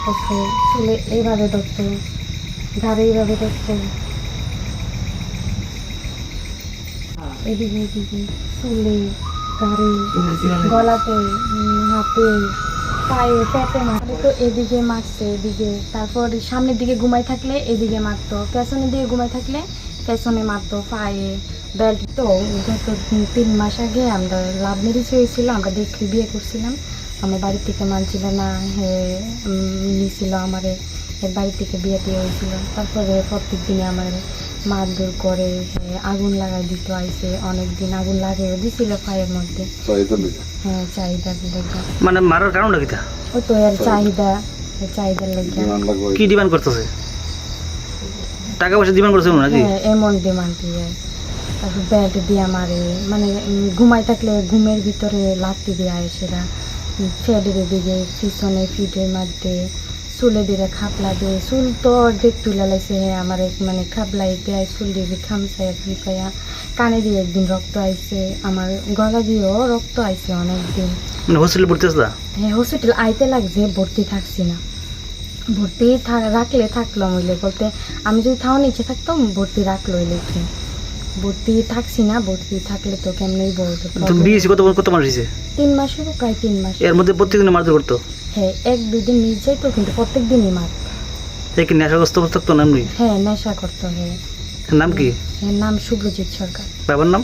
করতো, চুলে এইভাবে ধরতো, ঘাড়ে এইভাবে ধরতো, এদিকে এদিকে চুলে, ঘাড়ে, গলাতে, হাতে, পায়ে, পেটে মারতো। তো এদিকে মারছে, এদিকে, তারপর সামনের দিকে ঘুমাই থাকলে এদিকে মারতো, পেছনের দিকে ঘুমাই থাকলে পেছনে মারতো, পায়ে বেল্ট। তো গত 3 মাস আগে আমরা লাভ ম্যারেজ হয়েছিল, আমরা দেখে বিয়ে করছিলাম। আমার বাড়ি থেকে মানছিল না, নিয়েছিল আমারে, এর বাড়ি থেকে বিয়ে দিয়ে হয়েছিল। তারপরে প্রত্যেক দিনে আমার মারধর করে, আগুন লাগাই দিত, আইসে অনেক দিন আগুন লাগিয়েও দিছিল পায়ের মধ্যে। হ্যাঁ, চাহিদার লেগে। মানে মারার কারণটা কি? ওই তো এর চাহিদার লেগে। কি ডিমান্ড করতেছে? টাকা পয়সা ডিমান্ড করছে নাকি? হ্যাঁ, এমন ডিমান্ড দিয়ে, তারপর ব্যাট দিয়ে মারে, মানে ঘুমাই থাকলে ঘুমের ভিতরে লাথি দিয়ে সেরা, ফেডের দিকে, পিছনে ফিটের মধ্যে, চুলে দিয়ে খাপলা দিয়ে, চুল তো অর্ধেক তুলে লাগছে আমার, মানে খাপলাই দেয়, চুল দিয়ে খামচাই একদিন খাইয়া, কানে দিয়ে একদিন রক্ত আইছে, আমার গলা দিয়েও রক্ত আইছে অনেকদিন। মানে হসপিটালে ভর্তি আছে? হ্যাঁ, হসপিটাল আইতে লাগছে, ভর্তি থাকছি না। ভর্তি রাখলে থাকলাম হইলে, বলতে আমি যদি থাও নিচে থাকতাম, ভর্তি রাখলো হইলে কি, ভর্তি থাকছি না, ভর্তি থাকলে তো কেমনই বলতো। তুমি বিয়ে কত মাস হয়েছে? 3 মাসের, প্রায় 3 মাস। এর মধ্যে প্রত্যেকদিন মারধর করতো? হ্যাঁ, 1-2 দিন নিয়ে যাইতো, কিন্তু প্রত্যেক দিনই মার। কি নেশাগ্রস্ত অবস্থা থাকতো না এমনি? হ্যাঁ, নেশা করতো। হ্যাঁ। নাম কি? এর নাম শুভ্রজিৎ সরকার। বাবার নাম?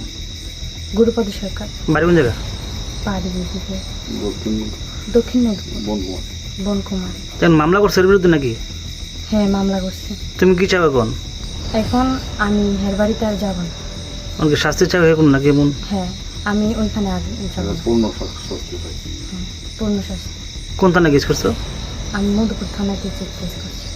গুরুপদ সরকার। বাড়ি কোন জায়গা? বাড়ি দিকে দক্ষিণ বনকুমার। মামলা করছে এর বিরুদ্ধে নাকি? হ্যাঁ, মামলা করছে। তুমি কি চাও এখন? এখন আমি হের বাড়িতে আর যাব না। অনেকে শাস্তি চাও এখন নাকি এমন? হ্যাঁ, আমি ওইখানে আর যাব না। পূর্ণ শাস্তি। কোন থানায় কেস করছো? আমি মধুপুর থানাতে চেক কেস করছি।